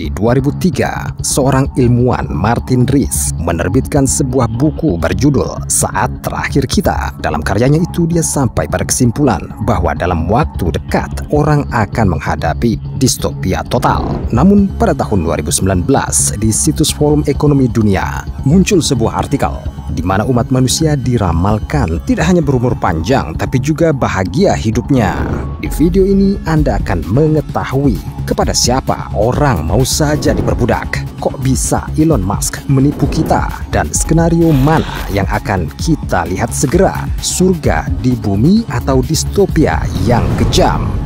Di 2003, seorang ilmuwan, Martin Rees, menerbitkan sebuah buku berjudul Saat Terakhir Kita. Dalam karyanya itu dia sampai pada kesimpulan bahwa dalam waktu dekat orang akan menghadapi distopia total. Namun pada tahun 2019 di situs Forum Ekonomi Dunia muncul sebuah artikel di mana umat manusia diramalkan tidak hanya berumur panjang tapi juga bahagia hidupnya. Di video ini Anda akan mengetahui kepada siapa orang mau saja diperbudak. Kok bisa Elon Musk menipu kita? Dan skenario mana yang akan kita lihat segera? Surga di bumi atau distopia yang kejam?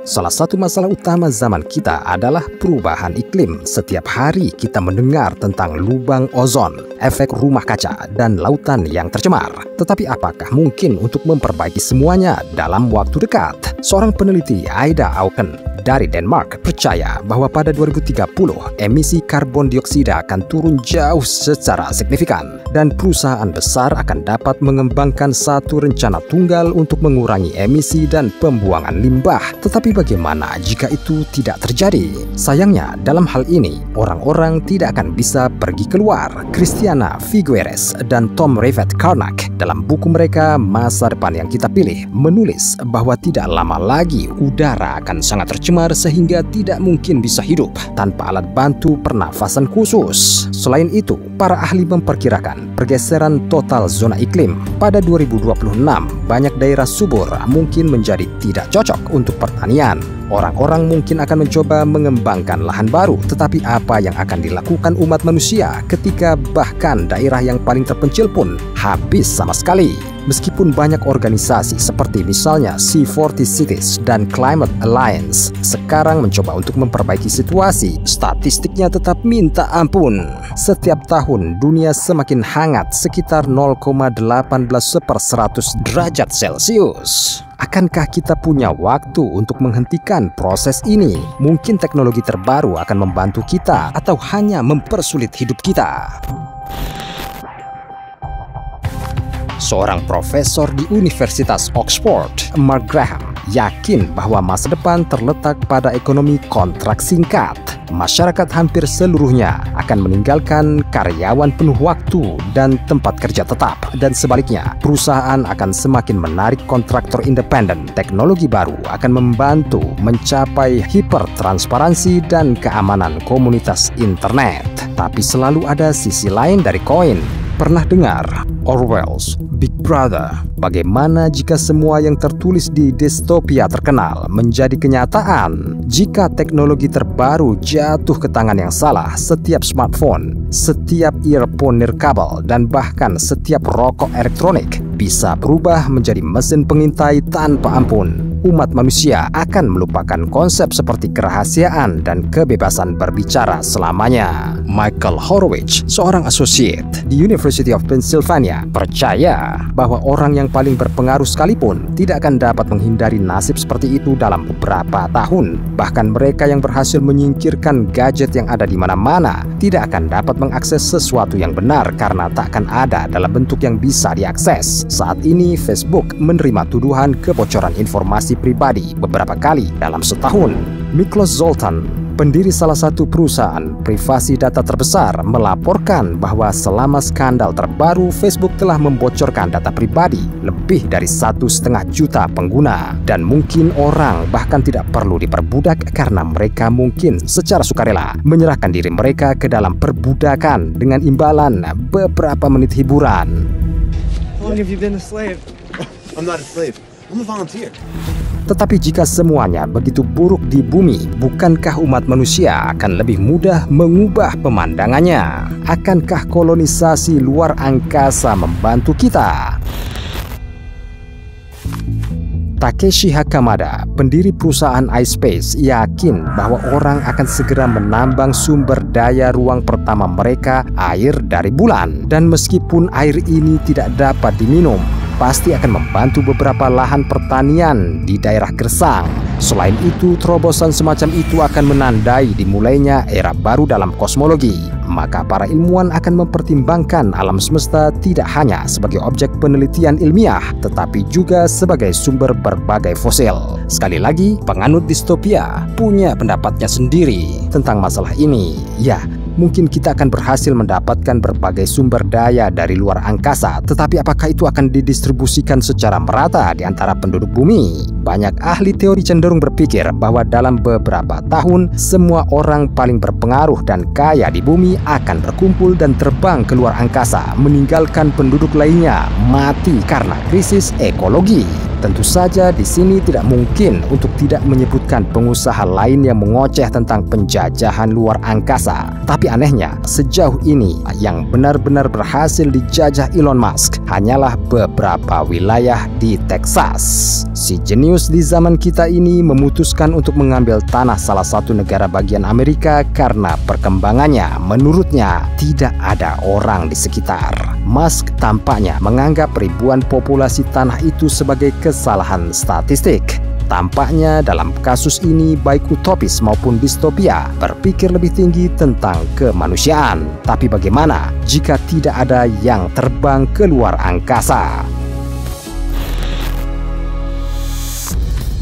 Salah satu masalah utama zaman kita adalah perubahan iklim. Setiap hari kita mendengar tentang lubang ozon, efek rumah kaca, dan lautan yang tercemar. Tetapi apakah mungkin untuk memperbaiki semuanya dalam waktu dekat? Seorang peneliti, Ida Auken dari Denmark, percaya bahwa pada 2030 emisi karbon dioksida akan turun jauh secara signifikan dan perusahaan besar akan dapat mengembangkan satu rencana tunggal untuk mengurangi emisi dan pembuangan limbah. Tetapi bagaimana jika itu tidak terjadi? Sayangnya dalam hal ini orang-orang tidak akan bisa pergi keluar. Christiana Figueres dan Tom Rivett Carnac dalam buku mereka Masa Depan Yang Kita Pilih menulis bahwa tidak lama lagi udara akan sangat tercemar sehingga tidak mungkin bisa hidup tanpa alat bantu pernafasan khusus. Selain itu, para ahli memperkirakan pergeseran total zona iklim. Pada 2026, banyak daerah subur mungkin menjadi tidak cocok untuk pertanian. Orang-orang mungkin akan mencoba mengembangkan lahan baru, tetapi apa yang akan dilakukan umat manusia ketika bahkan daerah yang paling terpencil pun habis sama sekali? Meskipun banyak organisasi seperti misalnya C40 Cities dan Climate Alliance sekarang mencoba untuk memperbaiki situasi, statistiknya tetap minta ampun. Setiap tahun dunia semakin hangat sekitar 0,18 per 100 derajat Celcius. Akankah kita punya waktu untuk menghentikan proses ini? Mungkin teknologi terbaru akan membantu kita atau hanya mempersulit hidup kita. Seorang profesor di Universitas Oxford, Mark Graham, yakin bahwa masa depan terletak pada ekonomi kontrak singkat. Masyarakat hampir seluruhnya akan meninggalkan karyawan penuh waktu dan tempat kerja tetap, dan sebaliknya, perusahaan akan semakin menarik kontraktor independen. Teknologi baru akan membantu mencapai hipertransparansi dan keamanan komunitas internet. Tapi selalu ada sisi lain dari koin. Pernah dengar Orwell's Big Brother? Bagaimana jika semua yang tertulis di distopia terkenal menjadi kenyataan? Jika teknologi terbaru jatuh ke tangan yang salah, setiap smartphone, setiap earphone nirkabel, dan bahkan setiap rokok elektronik bisa berubah menjadi mesin pengintai tanpa ampun. Umat manusia akan melupakan konsep seperti kerahasiaan dan kebebasan berbicara selamanya. Michael Horowitz, seorang associate di University of Pennsylvania, percaya bahwa orang yang paling berpengaruh sekalipun tidak akan dapat menghindari nasib seperti itu dalam beberapa tahun. Bahkan mereka yang berhasil menyingkirkan gadget yang ada di mana-mana tidak akan dapat mengakses sesuatu yang benar karena tak akan ada dalam bentuk yang bisa diakses. Saat ini Facebook menerima tuduhan kebocoran informasi pribadi beberapa kali dalam setahun. Miklos Zoltan, pendiri salah satu perusahaan privasi data terbesar, melaporkan bahwa selama skandal terbaru Facebook telah membocorkan data pribadi lebih dari 1,5 juta pengguna. Dan mungkin orang bahkan tidak perlu diperbudak karena mereka mungkin secara sukarela menyerahkan diri mereka ke dalam perbudakan dengan imbalan beberapa menit hiburan. How long have you been a slave? I'm not a slave. I'm a volunteer. Tetapi jika semuanya begitu buruk di bumi, bukankah umat manusia akan lebih mudah mengubah pemandangannya? Akankah kolonisasi luar angkasa membantu kita? Takeshi Hakamada, pendiri perusahaan iSpace, yakin bahwa orang akan segera menambang sumber daya ruang pertama mereka, air dari bulan. Dan meskipun air ini tidak dapat diminum, pasti akan membantu beberapa lahan pertanian di daerah gersang. Selain itu, terobosan semacam itu akan menandai dimulainya era baru dalam kosmologi. Maka para ilmuwan akan mempertimbangkan alam semesta tidak hanya sebagai objek penelitian ilmiah, tetapi juga sebagai sumber berbagai fosil. Sekali lagi, penganut distopia punya pendapatnya sendiri tentang masalah ini. Ya, mungkin kita akan berhasil mendapatkan berbagai sumber daya dari luar angkasa, tetapi apakah itu akan didistribusikan secara merata di antara penduduk bumi? Banyak ahli teori cenderung berpikir bahwa dalam beberapa tahun, semua orang paling berpengaruh dan kaya di bumi akan berkumpul dan terbang ke luar angkasa, meninggalkan penduduk lainnya mati karena krisis ekologi. Tentu saja di sini tidak mungkin untuk tidak menyebutkan pengusaha lain yang mengoceh tentang penjajahan luar angkasa. Tapi anehnya, sejauh ini yang benar-benar berhasil dijajah Elon Musk hanyalah beberapa wilayah di Texas. Si jenius di zaman kita ini memutuskan untuk mengambil tanah salah satu negara bagian Amerika karena perkembangannya menurutnya tidak ada orang di sekitar. Musk tampaknya menganggap ribuan populasi tanah itu sebagai kesalahan statistik. Tampaknya dalam kasus ini baik utopis maupun distopia berpikir lebih tinggi tentang kemanusiaan. Tapi bagaimana jika tidak ada yang terbang ke luar angkasa?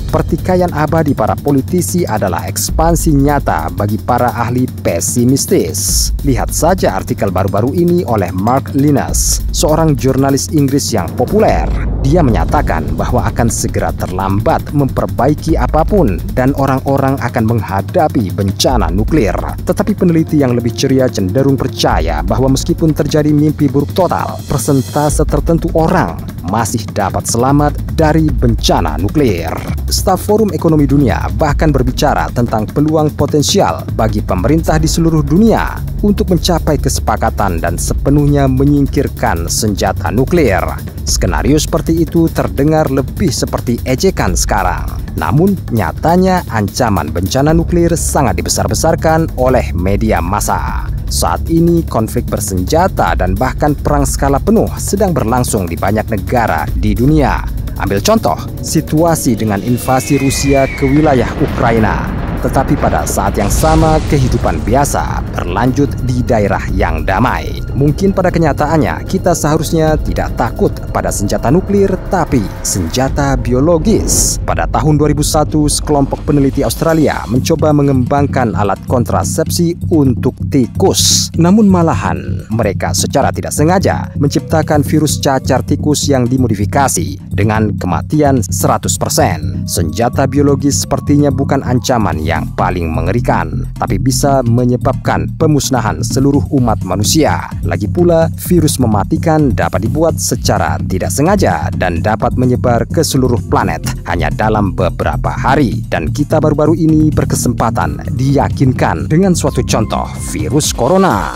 Pertikaian abadi para politisi adalah ekspansi nyata bagi para ahli pesimistis. Lihat saja artikel baru-baru ini oleh Mark Linus, seorang jurnalis Inggris yang populer. Dia menyatakan bahwa akan segera terlambat memperbaiki apapun dan orang-orang akan menghadapi bencana nuklir. Tetapi peneliti yang lebih ceria cenderung percaya bahwa meskipun terjadi mimpi buruk total, persentase tertentu orang masih dapat selamat dari bencana nuklir. Staf Forum Ekonomi Dunia bahkan berbicara tentang peluang potensial bagi pemerintah di seluruh dunia untuk mencapai kesepakatan dan sepenuhnya menyingkirkan senjata nuklir. Skenario seperti itu terdengar lebih seperti ejekan sekarang. Namun nyatanya ancaman bencana nuklir sangat dibesar-besarkan oleh media massa. Saat ini konflik bersenjata dan bahkan perang skala penuh sedang berlangsung di banyak negara di dunia. Ambil contoh, situasi dengan invasi Rusia ke wilayah Ukraina. Tetapi pada saat yang sama, kehidupan biasa berlanjut di daerah yang damai. Mungkin pada kenyataannya, kita seharusnya tidak takut pada senjata nuklir, tapi senjata biologis. Pada tahun 2001, sekelompok peneliti Australia mencoba mengembangkan alat kontrasepsi untuk tikus. Namun malahan, mereka secara tidak sengaja menciptakan virus cacar tikus yang dimodifikasi dengan kematian 100%. Senjata biologis sepertinya bukan ancaman yang paling mengerikan, tapi bisa menyebabkan pemusnahan seluruh umat manusia. Lagi pula, virus mematikan dapat dibuat secara tidak sengaja dan dapat menyebar ke seluruh planet hanya dalam beberapa hari. Dan kita baru-baru ini berkesempatan diyakinkan dengan suatu contoh, virus corona.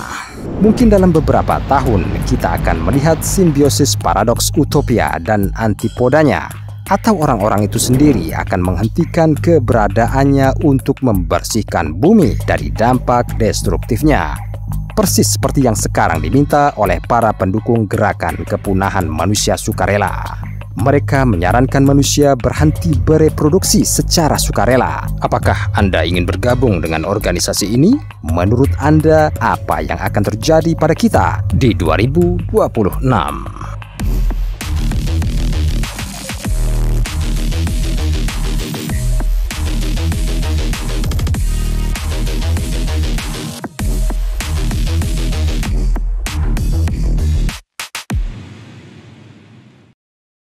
Mungkin dalam beberapa tahun kita akan melihat simbiosis paradoks utopia dan antipodanya, atau orang-orang itu sendiri akan menghentikan keberadaannya untuk membersihkan bumi dari dampak destruktifnya. Persis seperti yang sekarang diminta oleh para pendukung gerakan kepunahan manusia sukarela. Mereka menyarankan manusia berhenti bereproduksi secara sukarela. Apakah Anda ingin bergabung dengan organisasi ini? Menurut Anda, apa yang akan terjadi pada kita di 2026?